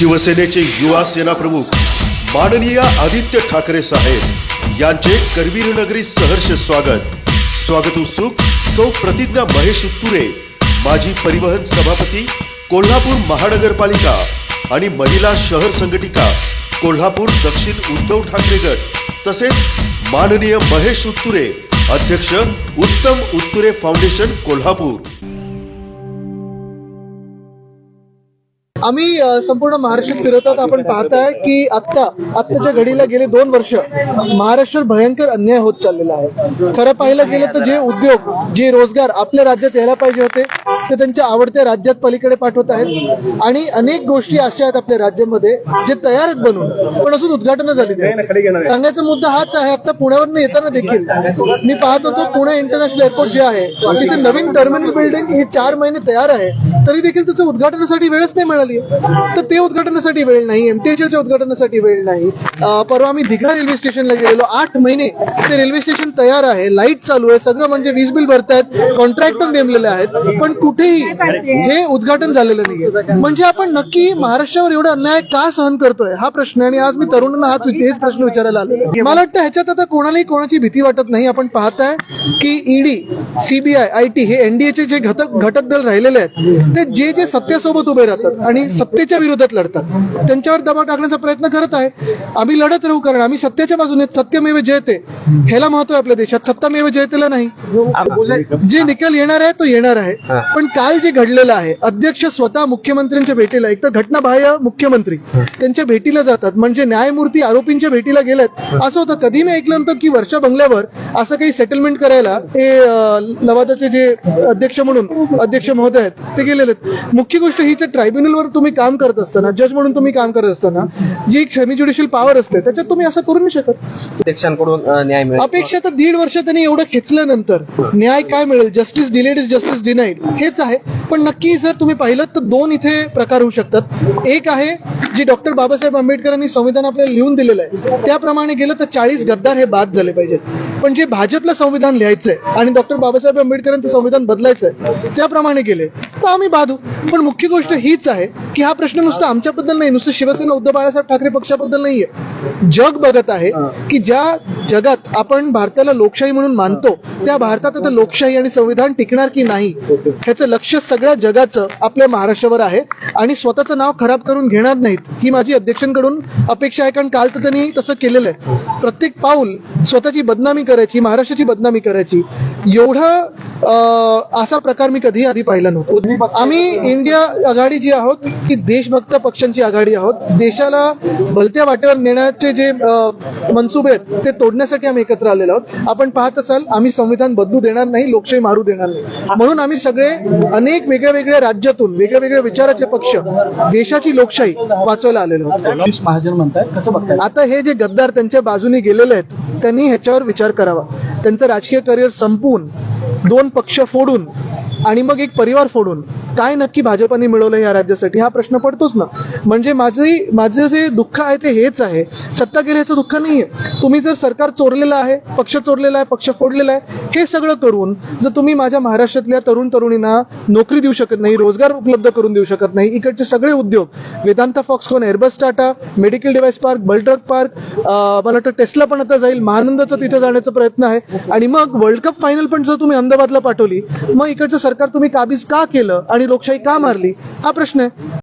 शिवसेनेचे युवा सेना प्रमुख माननीय आदित्य ठाकरे साहेब यांचे करवीर नगरी सहर्ष स्वागत उत्सुक सौ प्रतिज्ञा महेश उत्तुरे, माजी परिवहन सभापती कोल्हापूर महानगरपालिका आणि महिला शहर संघटिका कोल्हापूर दक्षिण उद्धव ठाकरे गट, तसेच माननीय महेश उत्तुरे, अध्यक्ष उत्तम उत्तुरे फाउंडेशन कोल्हापूर। आम्ही संपूर्ण महाराष्ट्रात फिरतात। आपण पाहताय की आत्ताच्या घडीला गेले 2 वर्ष महाराष्ट्रात भयंकर अन्याय होत चाललेला आहे। खरं पाहिलं गेलं तर जे उद्योग, जे रोजगार आपल्या राज्यात यायला पाहिजे होते ते त्यांच्या आवडत्या राज्यात पलीकडे पाठवत आहेत आणि अनेक गोष्टी अशा आहेत आपल्या राज्यामध्ये जे तयार आहेत बनून, पण अजून उद्घाटन झाली नाही। सांगायचा मुद्दा हाच आहे, आता पुण्यावरून येताना देखील मी पाहत होतो पुणे इंटरनॅशनल एअरपोर्ट जे आहे तिथे नवीन टर्मिनल बिल्डिंग ही 4 महिने तयार आहे, तरी देखील त्याचं उद्घाटनासाठी वेळच नाही मिळाली। तर ते उद्घाटनासाठी वेळ नाही, एमटीएचच्या उद्घाटनासाठी वेळ नाही। परवा आम्ही दिघा रेल्वे स्टेशनला गेलेलो, 8 महिने ते रेल्वे स्टेशन तयार आहे, लाईट चालू आहे, सगळं म्हणजे वीज बिल भरतायत, कॉन्ट्रॅक्टर नेमलेले आहेत, पण कुठेही हे उद्घाटन झालेलं नाहीये। म्हणजे आपण नक्की महाराष्ट्रावर एवढा अन्याय का सहन करतोय हा प्रश्न, आणि आज मी तरुणांना हेच प्रश्न विचारायला आलेलो। मला वाटतं ह्याच्यात आता कोणालाही कोणाची भीती वाटत नाही। आपण पाहताय की ईडी, सीबीआय, आयटी हे एनडीएचे जे घटक दल राहिलेले आहेत ते जे सत्तेसोबत उभे राहतात आणि सत्तेच्या विरोधात लढतात, त्यांच्यावर दबाव टाकण्याचा प्रयत्न करत आहे। आम्ही लढत राहू, कारण आम्ही सत्तेच्या बाजूने, सत्यमेव जयते ह्याला महत्व आहे आपल्या देशात, सत्तामेव जयतेला नाही। जे निकाल येणार आहे तो येणार आहे, पण काल जे घडलेलं आहे, अध्यक्ष स्वतः मुख्यमंत्र्यांच्या भेटीला, एक तर घटनाबाह्य मुख्यमंत्री त्यांच्या भेटीला जातात, म्हणजे न्यायमूर्ती आरोपींच्या भेटीला गेलेत। असं होतं, कधी मी ऐकलं नव्हतं की वर्षा बंगल्यावर असं काही सेटलमेंट करायला हे लवादाचे जे अध्यक्ष म्हणून अध्यक्ष महोदय आहेत ते गेलेले आहेत। मुख्य गोष्ट हीच, ट्रायब्युनलवर तुम्ही काम करत असताना, जज म्हणून तुम्ही काम करत असताना जी एक सेमी ज्युडिशियल पॉवर असते त्याच्यात तुम्ही असं करू नाही शकत। अध्यक्षांकडून न्याय मिळेल अपेक्षा तर 1.5 वर्ष त्यांनी एवढं खेचल्यानंतर न्याय काय मिळेल? Justice delayed is justice denied हेच आहे। पण नक्की जर तुम्ही पाहिलं तर 2 इथे प्रकार होऊ शकतात। एक आहे जी डॉक्टर बाबासाहेब आंबेडकरांनी संविधान आपल्याला लिहून दिलेलं आहे त्याप्रमाणे गेलं तर 40 गद्दार हे बाद झाले पाहिजेत, पण जे भाजपला संविधान लिहायचंय आणि डॉक्टर बाबासाहेब आंबेडकरांचं संविधान बदलायचंय त्याप्रमाणे गेले तर आम्ही बाधू। पण मुख्य गोष्ट हीच आहे की हा प्रश्न नुसता आमच्याबद्दल नाही, नुसतं शिवसेना उद्धव बाळासाहेब ठाकरे पक्षाबद्दल नाहीये। जग बघत आहे की ज्या जगात आपण भारताला लोकशाही म्हणून मानतो त्या भारतात आता लोकशाही आणि संविधान टिकणार की नाही ह्याचं लक्ष सगळ्या जगाचं आपल्या महाराष्ट्रावर आहे, आणि स्वतःचं नाव खराब करून घेणार नाहीत ही माझी अध्यक्षांकडून अपेक्षा आहे। कारण काल तर त्यांनी तसं केलेलं आहे, प्रत्येक पाऊल स्वतःची बदनामी करायची, महाराष्ट्राची बदनामी करायची, एवढा असा प्रकार मी कधी आधी पाहिला नव्हता। आम्ही इंडिया आघाडी जी आहोत ती देशभक्त पक्षांची आघाडी आहोत। देशाला भलत्या वाटेवर नेण्याचे जे मनसुबे आहेत ते तोडण्यासाठी आम्ही एकत्र आलेलो आहोत। आपण पाहत असाल, आम्ही संविधान बदलू देणार नाही, लोकशाही मारू देणार नाही, म्हणून आम्ही सगळे अनेक वेगळ्या राज्यातून वेगळ्या विचाराचे पक्ष देशाची लोकशाही वाचवायला आलेलो आहोत। महाजन म्हणताय, कसं बघताय? आता हे जे गद्दार त्यांच्या बाजूने गेलेले आहेत त्यांनी ह्याच्यावर विचार करावा। त्यांचं राजकीय करिअर संपवून, 2 पक्ष फोडून आणि मग एक परिवार फोडून काय नक्की भाजपाने मिळवलं या राज्यासाठी हा प्रश्न पडतोच ना। म्हणजे माझं जे दुःख आहे ते हेच आहे, सत्ता गेल्याचं दुःख नाहीये। तुम्ही जर सरकार चोरलेलं आहे, पक्ष चोरलेला आहे, पक्ष फोडलेला आहे, हे सगळं करून जर तुम्ही माझ्या महाराष्ट्रातल्या तरुणींना नोकरी देऊ शकत नाही, रोजगार उपलब्ध करून देऊ शकत नाही, इकडचे सगळे उद्योग, Vedanta, Foxconn, Airbus, Tata, medical device park, bulk drug park, मला वाटतं टेस्ला पण आता जाईल, महानंदाचा तिथे जाण्याचा प्रयत्न आहे, आणि मग वर्ल्ड कप फायनल पण जर तुम्ही अहमदाबादला पाठवली, मग इकडचं सरकार तुम्ही काबीज का केलं आणि लोकशाही का मारली हा प्रश्न आहे।